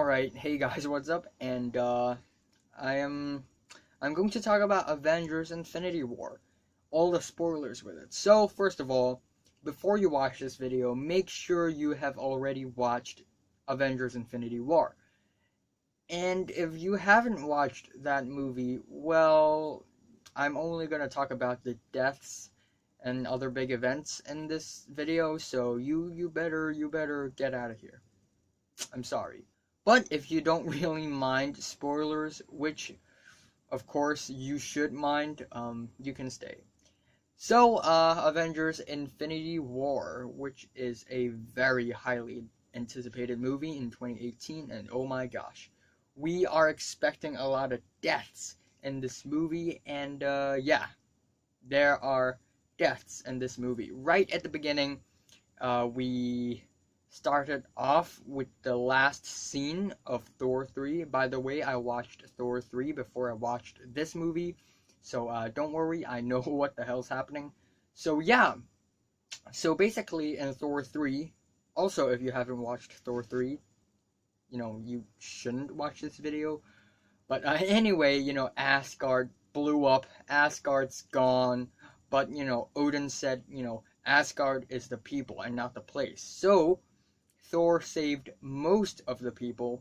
Alright, hey guys, what's up? And I'm going to talk about Avengers Infinity War. All the spoilers with it. So, first of all, before you watch this video, make sure you have already watched Avengers Infinity War. And if you haven't watched that movie, well, I'm only gonna talk about the deaths and other big events in this video, so you better get out of here. I'm sorry. But if you don't really mind spoilers, which of course you should mind, you can stay. So, Avengers Infinity War, which is a very highly anticipated movie in 2018, and oh my gosh, we are expecting a lot of deaths in this movie, and yeah, there are deaths in this movie. Right at the beginning, we started off with the last scene of Thor 3. By the way, I watched Thor 3 before I watched this movie, so don't worry, I know what the hell's happening. So yeah, so basically in Thor 3, also if you haven't watched Thor 3, you shouldn't watch this video, but anyway, Asgard blew up, Asgard's gone, but Odin said, Asgard is the people and not the place. So Thor saved most of the people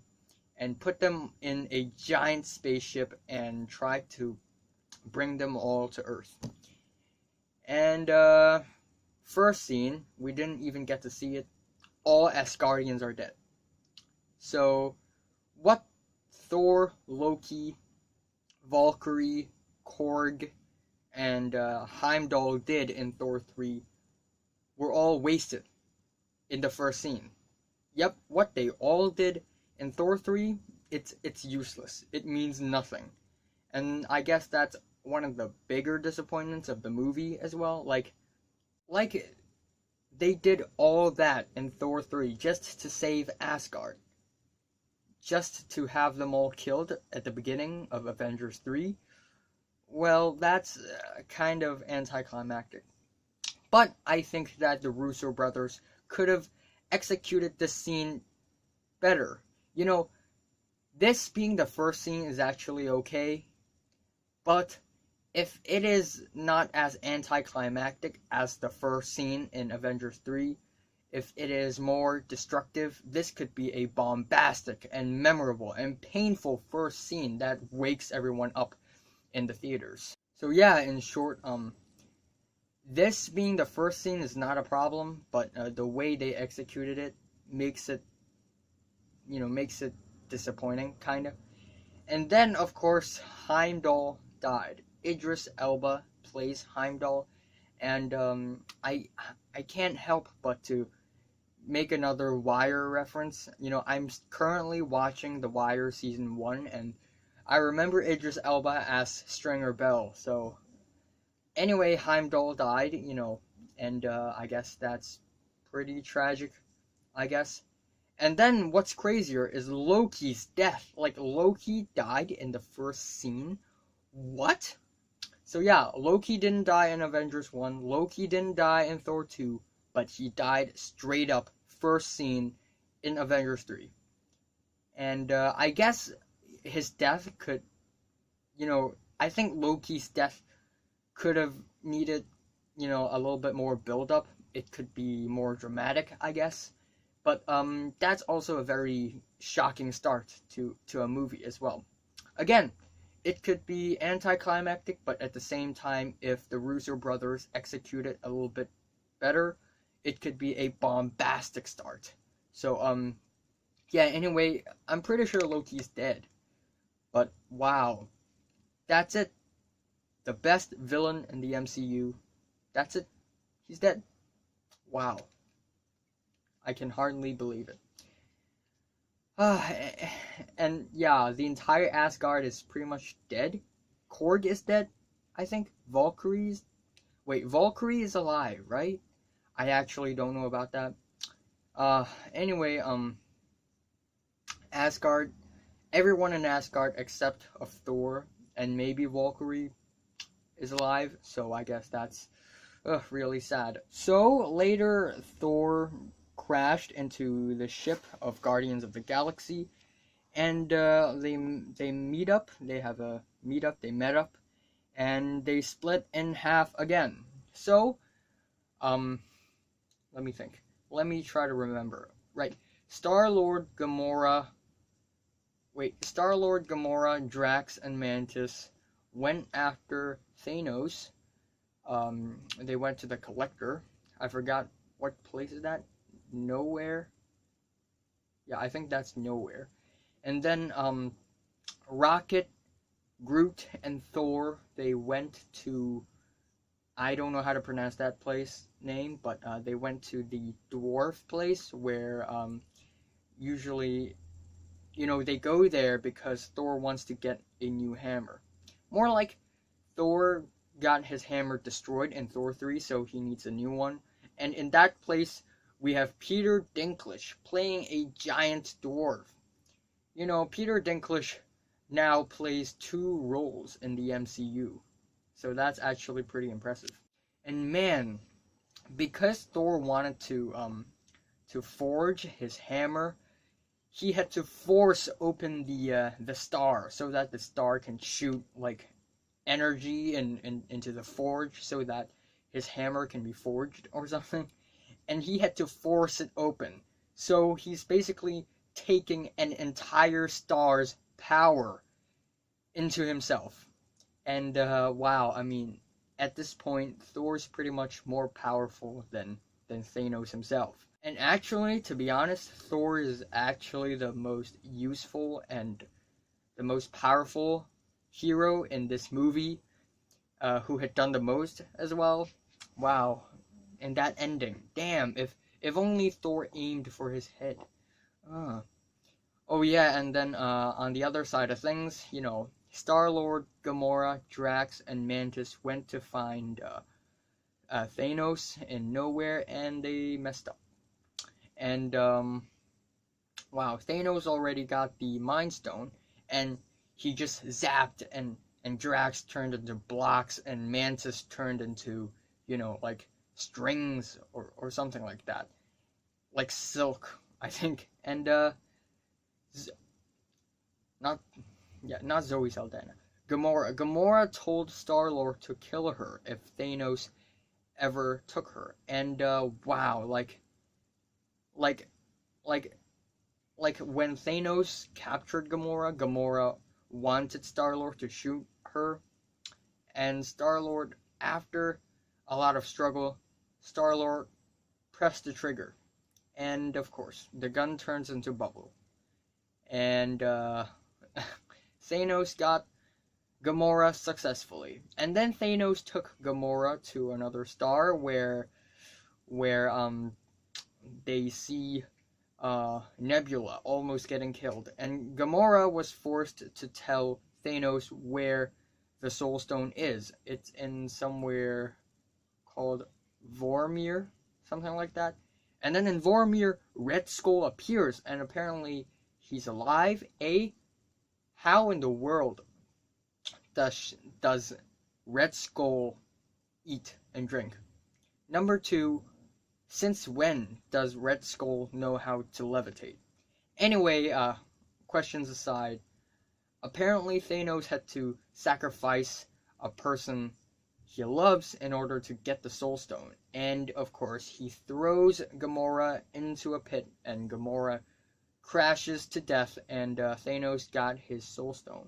and put them in a giant spaceship and tried to bring them all to Earth. And first scene, we didn't even get to see it. All Asgardians are dead. So what Thor, Loki, Valkyrie, Korg, and Heimdall did in Thor 3 were all wasted in the first scene. Yep, what they all did in Thor 3, it's useless. It means nothing. And I guess that's one of the bigger disappointments of the movie as well. Like they did all that in Thor 3 just to save Asgard. Just to have them all killed at the beginning of Avengers 3. Well, that's kind of anticlimactic. But I think that the Russo brothers could have executed this scene better. This being the first scene is actually okay, but if it is not as anticlimactic as the first scene in Avengers 3, if it is more destructive, this could be a bombastic and memorable and painful first scene that wakes everyone up in the theaters. So yeah, in short, this being the first scene is not a problem, but the way they executed it makes it disappointing, kind of. And then, of course, Heimdall died. Idris Elba plays Heimdall, and I can't help but to make another Wire reference. I'm currently watching The Wire Season 1, and I remember Idris Elba as Stringer Bell, so anyway, Heimdall died, and I guess that's pretty tragic, I guess. And then what's crazier is Loki's death. Like, Loki died in the first scene? What? So yeah, Loki didn't die in Avengers 1, Loki didn't die in Thor 2, but he died straight up first scene in Avengers 3. And I guess his death could, I think Loki's death could have needed, a little bit more build-up. It could be more dramatic, I guess. But that's also a very shocking start to a movie as well. Again, it could be anticlimactic, but at the same time, if the Russo brothers execute it a little bit better, it could be a bombastic start. So, yeah, anyway, I'm pretty sure Loki's dead. But, wow. That's it. The best villain in the MCU. That's it. He's dead. Wow. I can hardly believe it. And yeah, the entire Asgard is pretty much dead. Korg is dead, I think. Valkyrie is alive, right? I actually don't know about that. Anyway, Asgard, everyone in Asgard except of Thor and maybe Valkyrie is alive, so I guess that's really sad. So later, Thor crashed into the ship of Guardians of the Galaxy, and they meet up. They have a meetup. They met up, and they split in half again. So, um, let me think. Let me try to remember. Right, Star-Lord, Gamora. Wait, Star-Lord, Gamora, Drax, and Mantis went after Thanos. They went to the Collector. I forgot what place is that. Nowhere. Yeah, I think that's Nowhere. And then Rocket, Groot, and Thor, they went to, I don't know how to pronounce that place name, but they went to the dwarf place where usually, they go there because Thor wants to get a new hammer. More like Thor got his hammer destroyed in Thor 3, so he needs a new one. And in that place, we have Peter Dinklage playing a giant dwarf. Peter Dinklage now plays 2 roles in the MCU. So that's actually pretty impressive. And man, because Thor wanted to forge his hammer, he had to force open the star so that the star can shoot like energy into the forge so that his hammer can be forged or something. And he had to force it open. So he's basically taking an entire star's power into himself. And wow, I mean, at this point, Thor's pretty much more powerful than Thanos himself. And actually, to be honest, Thor is actually the most useful and the most powerful hero in this movie, who had done the most as well. Wow, and that ending, damn! If only Thor aimed for his head. Oh yeah, and then on the other side of things, Star-Lord, Gamora, Drax, and Mantis went to find Thanos in Nowhere, and they messed up. And wow, Thanos already got the Mind Stone, and he just zapped, and Drax turned into blocks, and Mantis turned into, like strings or something like that, like silk, I think. And not Zoe Saldana. Gamora told Star-Lord to kill her if Thanos ever took her. And wow, like when Thanos captured Gamora wanted Star-Lord to shoot her, and Star-Lord, after a lot of struggle, Star-Lord pressed the trigger, and of course the gun turns into bubble, and Thanos got Gamora successfully. And then Thanos took Gamora to another star where they see Nebula almost getting killed, and Gamora was forced to tell Thanos where the Soul Stone is. It's in somewhere called Vormir, something like that. And then in Vormir, Red Skull appears, and apparently he's alive. How in the world does Red Skull eat and drink? Number 2, since when does Red Skull know how to levitate? Anyway, questions aside, apparently Thanos had to sacrifice a person he loves in order to get the Soul Stone. And of course, he throws Gamora into a pit, and Gamora crashes to death, and Thanos got his Soul Stone.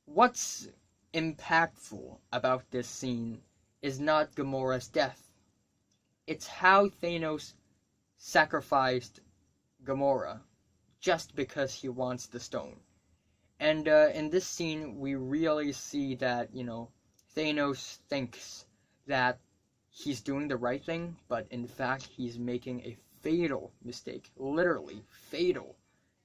What's impactful about this scene is not Gamora's death. It's how Thanos sacrificed Gamora just because he wants the stone. And in this scene, we really see that, Thanos thinks that he's doing the right thing, but in fact, he's making a fatal mistake. Literally, fatal.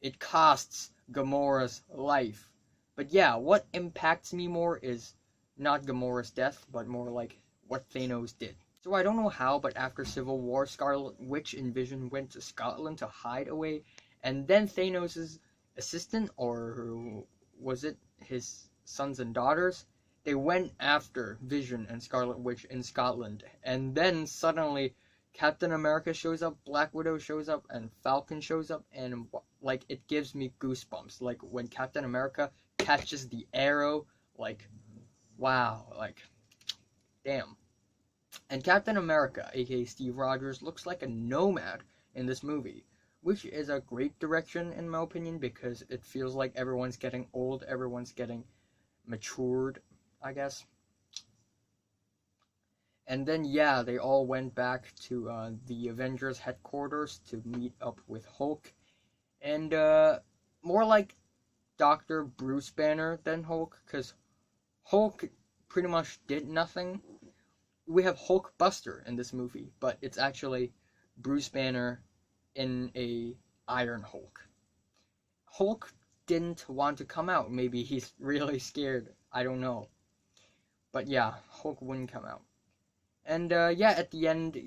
It costs Gamora's life. But yeah, what impacts me more is not Gamora's death, but more like what Thanos did. So I don't know how, but after Civil War, Scarlet Witch and Vision went to Scotland to hide away, and then Thanos' assistant, or was it his sons and daughters? They went after Vision and Scarlet Witch in Scotland, and then suddenly Captain America shows up, Black Widow shows up, and Falcon shows up, and like, it gives me goosebumps. Like, when Captain America catches the arrow, like, wow, like, damn. And Captain America, aka Steve Rogers, looks like a nomad in this movie, which is a great direction in my opinion, because it feels like everyone's getting old, everyone's getting matured, I guess. And then, yeah, they all went back to the Avengers headquarters to meet up with Hulk. And more like Dr. Bruce Banner than Hulk, because Hulk pretty much did nothing. We have Hulk Buster in this movie, but it's actually Bruce Banner in a Iron Hulk. Hulk didn't want to come out. Maybe he's really scared. I don't know. But yeah, Hulk wouldn't come out. And yeah, at the end,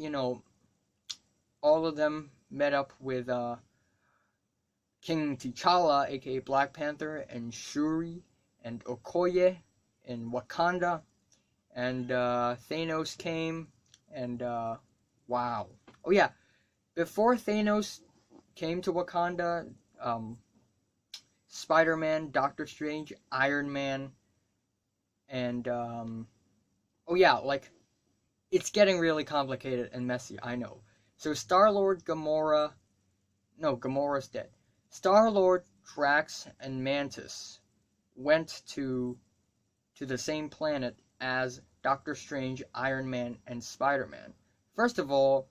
all of them met up with King T'Challa, aka Black Panther, and Shuri, and Okoye in Wakanda, and Thanos came, and wow. Oh yeah, before Thanos came to Wakanda, Spider-Man, Doctor Strange, Iron Man, and oh yeah, like, it's getting really complicated and messy, I know. So Star-Lord, Gamora's dead. Star-Lord, Drax, and Mantis went to the same planet as Doctor Strange, Iron Man, and Spider-Man. First of all,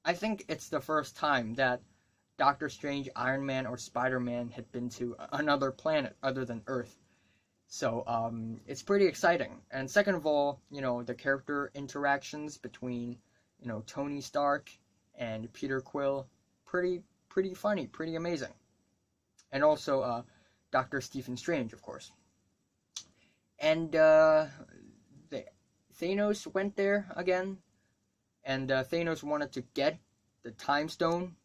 I think it's the first time that Doctor Strange, Iron Man, or Spider-Man had been to another planet other than Earth. So, it's pretty exciting. And second of all, the character interactions between, Tony Stark and Peter Quill, pretty funny, pretty amazing. And also, Dr. Stephen Strange, of course. And, Thanos went there again, and Thanos wanted to get the Time Stone,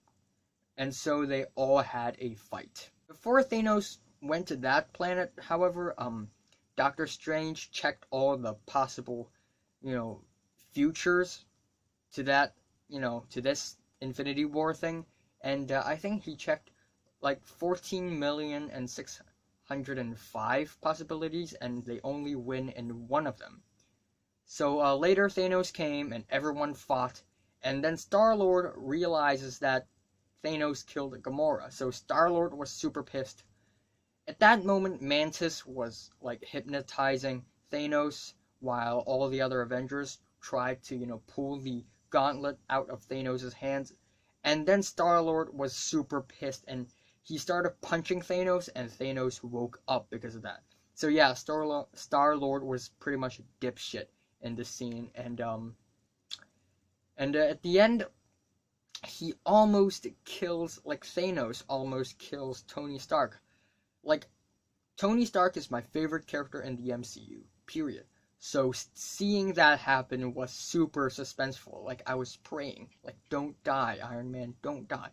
and so they all had a fight. Before Thanos went to that planet, however, Doctor Strange checked all the possible, futures to that, to this Infinity War thing, and I think he checked like 14,605 possibilities, and they only win in one of them. So later Thanos came, and everyone fought, and then Star-Lord realizes that Thanos killed Gamora, so Star-Lord was super pissed. At that moment, Mantis was like hypnotizing Thanos while all the other Avengers tried to, pull the gauntlet out of Thanos' hands. And then Star-Lord was super pissed, and he started punching Thanos, and Thanos woke up because of that. So yeah, Star-Lord was pretty much a dipshit in this scene, and at the end, he almost kills, like, Thanos almost kills Tony Stark. Like, Tony Stark is my favorite character in the MCU, period. So seeing that happen was super suspenseful. Like, I was praying, like, don't die, Iron Man, don't die.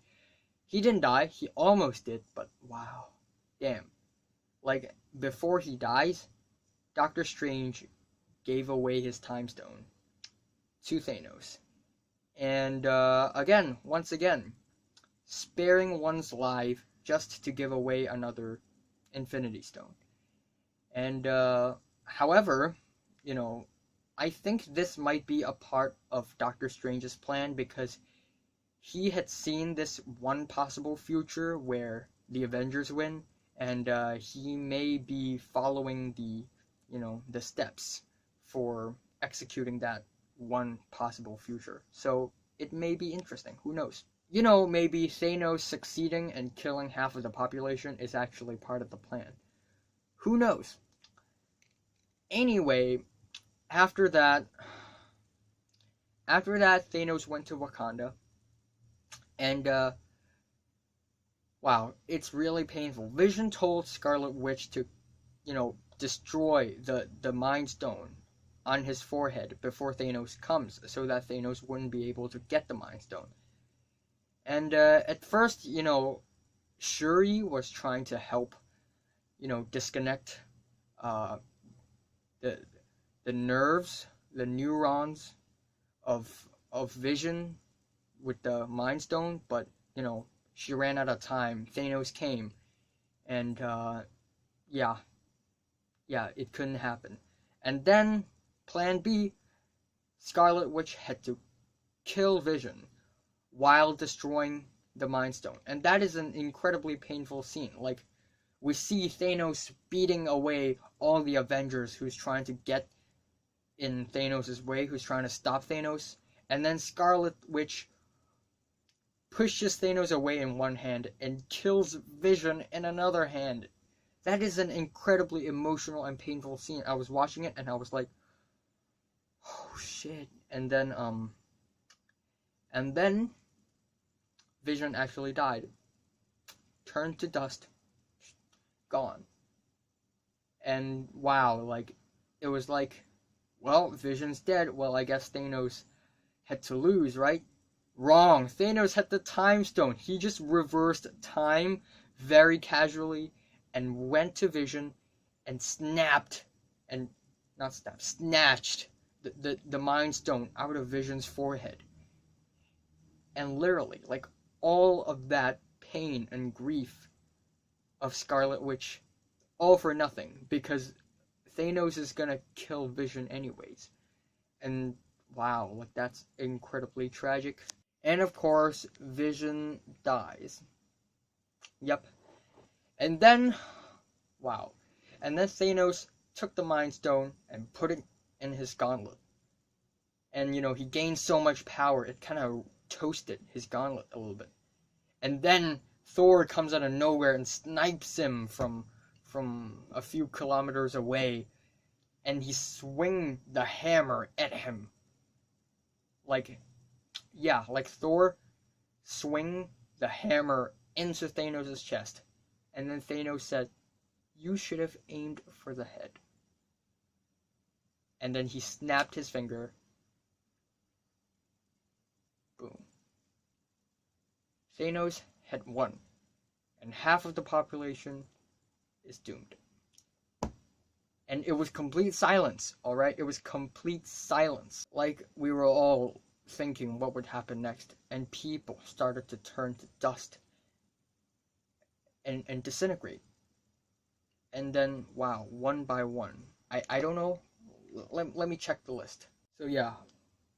He didn't die, he almost did, but wow, damn. Like, before he dies, Doctor Strange gave away his Time Stone to Thanos. And, once again, sparing one's life just to give away another Infinity Stone. And, however, I think this might be a part of Doctor Strange's plan, because he had seen this one possible future where the Avengers win, and he may be following the steps for executing that one possible future. So it may be interesting. Who knows? Maybe Thanos succeeding and killing half of the population is actually part of the plan. Who knows? Anyway, after that, Thanos went to Wakanda, and wow, it's really painful. Vision told Scarlet Witch to, destroy the Mind Stone on his forehead before Thanos comes, so that Thanos wouldn't be able to get the Mind Stone. And at first, Shuri was trying to help, disconnect the nerves, the neurons of Vision with the Mind Stone, but she ran out of time. Thanos came, and yeah, it couldn't happen. And then Plan B, Scarlet Witch had to kill Vision while destroying the Mind Stone, and that is an incredibly painful scene. Like, we see Thanos beating away all the Avengers who's trying to get in Thanos' way, who's trying to stop Thanos, and then Scarlet Witch pushes Thanos away in one hand and kills Vision in another hand. That is an incredibly emotional and painful scene. I was watching it and I was like, oh shit. And then Vision actually died. Turned to dust. Gone. And wow, like, it was like, well, Vision's dead. Well, I guess Thanos had to lose, right? Wrong. Thanos had the time stone. He just reversed time very casually and went to Vision and snatched the Mind Stone out of Vision's forehead. And literally, like, all of that pain and grief of Scarlet Witch, all for nothing, because Thanos is gonna kill Vision anyways. And wow, like, that's incredibly tragic. And of course, Vision dies. Yep. And then, wow. And then Thanos took the Mind Stone and put it in his gauntlet. And, you know, he gained so much power, it kind of toasted his gauntlet a little bit. And then Thor comes out of nowhere and snipes him from a few kilometers away. And he swings the hammer at him. Like, yeah, like Thor swing the hammer into Thanos' chest. And then Thanos said, "You should have aimed for the head." And then he snapped his finger. Boom. Thanos had won. And half of the population is doomed. And it was complete silence, alright? It was complete silence. Like, we were all thinking what would happen next. And people started to turn to dust. And disintegrate. And then, wow, one by one. I don't know. Let me check the list. So yeah,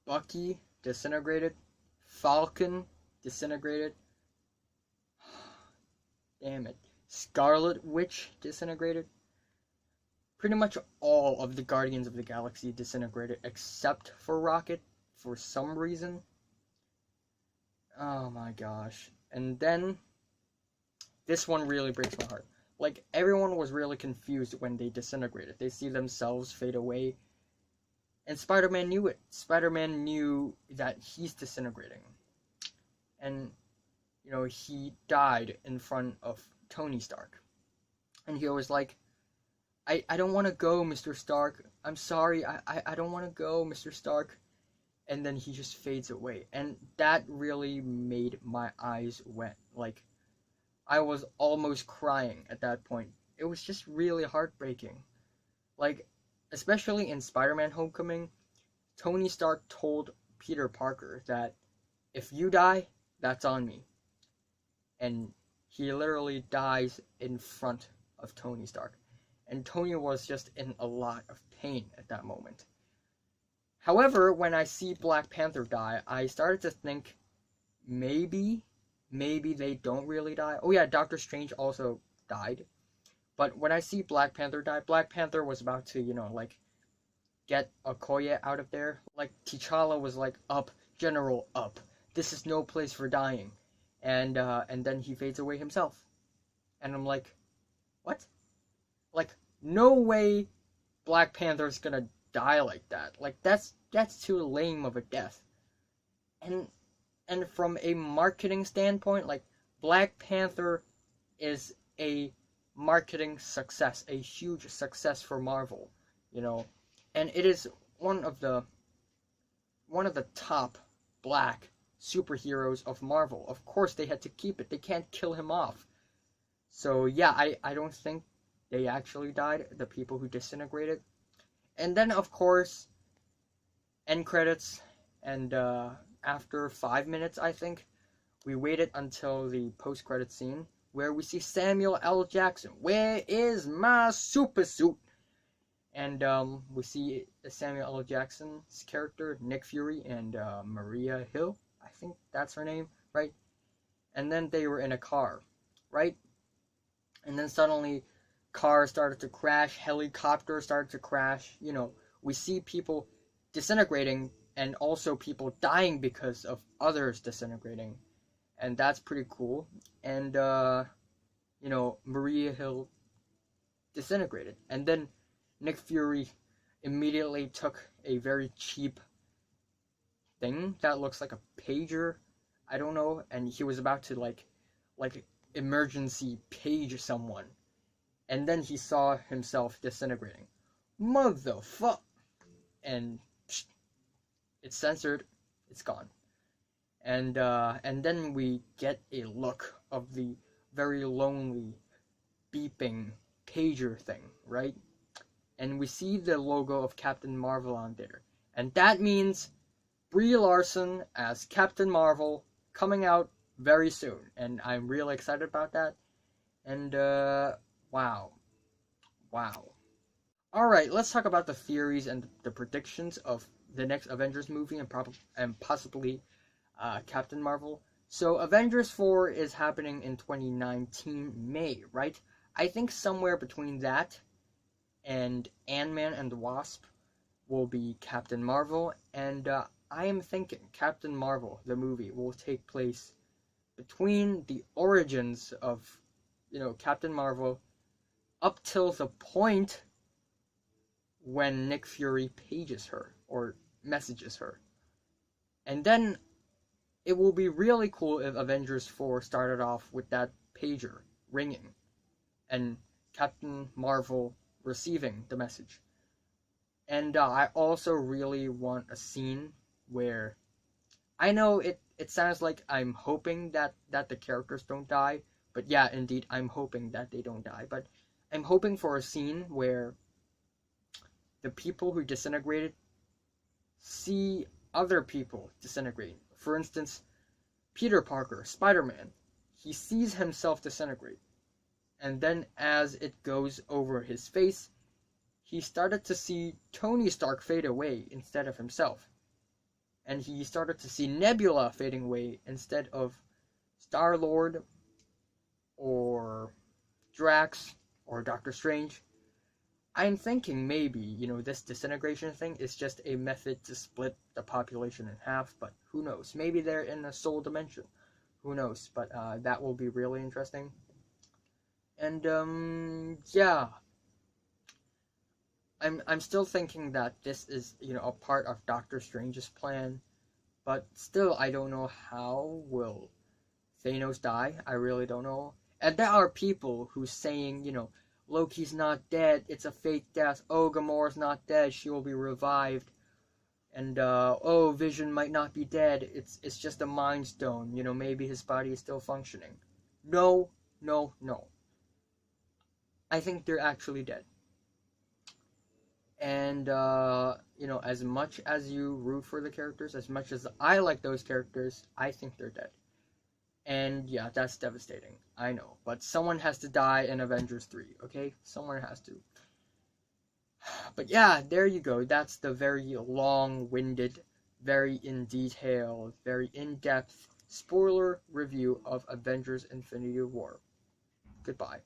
Bucky disintegrated. Falcon disintegrated. Damn it. Scarlet Witch disintegrated. Pretty much all of the Guardians of the Galaxy disintegrated except for Rocket for some reason. Oh my gosh. And then this one really breaks my heart. Like, everyone was really confused when they disintegrated. They see themselves fade away. And Spider-Man knew it. Spider-Man knew that he's disintegrating. And, you know, he died in front of Tony Stark. And he was like, I don't want to go, Mr. Stark. I'm sorry. I don't want to go, Mr. Stark. And then he just fades away. And that really made my eyes wet. Like, I was almost crying at that point. It was just really heartbreaking. Like, especially in Spider-Man Homecoming, Tony Stark told Peter Parker that if you die, that's on me. And he literally dies in front of Tony Stark. And Tony was just in a lot of pain at that moment. However, when I see Black Panther die, I started to think maybe they don't really die. Oh yeah, Doctor Strange also died. But when I see Black Panther die, Black Panther was about to, you know, like, get Okoye out of there. Like, T'Challa was like, "Up, General, up. This is no place for dying." And then he fades away himself. And I'm like, what? Like, no way Black Panther's gonna die like that. Like, that's too lame of a death. And from a marketing standpoint, like, Black Panther is a marketing success, a huge success for Marvel, you know. And it is one of the top black superheroes of Marvel. Of course they had to keep it. They can't kill him off. So yeah, I don't think they actually died, the people who disintegrated. And then, of course, end credits, and after 5 minutes, I think, we waited until the post-credit scene where we see Samuel L. Jackson. Where is my super suit? And we see Samuel L. Jackson's character, Nick Fury, and Maria Hill. I think that's her name, right? And then they were in a car, right? And then suddenly cars started to crash, helicopters started to crash. We see people disintegrating and also people dying because of others disintegrating. And that's pretty cool. And, Maria Hill disintegrated. And then Nick Fury immediately took a very cheap thing that looks like a pager. I don't know. And he was about to, like emergency page someone. And then he saw himself disintegrating. Motherfuck! And it's censored. It's gone. And then we get a look of the very lonely, beeping pager thing, right? And we see the logo of Captain Marvel on there. And that means Brie Larson as Captain Marvel coming out very soon. And I'm really excited about that. And, wow. Alright, let's talk about the theories and the predictions of the next Avengers movie and possibly Captain Marvel. So Avengers 4 is happening in 2019 May, right? I think somewhere between that and Ant-Man and the Wasp will be Captain Marvel, and I am thinking Captain Marvel, the movie, will take place between the origins of, Captain Marvel up till the point when Nick Fury pages her or messages her. And then it will be really cool if Avengers 4 started off with that pager ringing and Captain Marvel receiving the message. And I also really want a scene where, I know it sounds like I'm hoping that the characters don't die, but yeah, indeed, I'm hoping that they don't die. But I'm hoping for a scene where the people who disintegrated see other people disintegrate. For instance, Peter Parker, Spider-Man, he sees himself disintegrate. And then as it goes over his face, he started to see Tony Stark fade away instead of himself. And he started to see Nebula fading away instead of Star-Lord or Drax or Doctor Strange. I'm thinking maybe, this disintegration thing is just a method to split the population in half, but who knows? Maybe they're in a soul dimension. Who knows? But that will be really interesting. And yeah. I'm still thinking that this is, a part of Doctor Strange's plan, but still I don't know how will Thanos die. I really don't know. And there are people who saying, Loki's not dead, it's a fake death. Oh, Gamora's not dead, she will be revived. And oh, Vision might not be dead. It's just a mind stone. Maybe his body is still functioning. No. I think they're actually dead. And as much as you root for the characters, as much as I like those characters, I think they're dead. And yeah, that's devastating. I know. But someone has to die in Avengers 3, okay? Someone has to. But yeah, there you go. That's the very long-winded, very in detail, very in-depth spoiler review of Avengers Infinity War. Goodbye.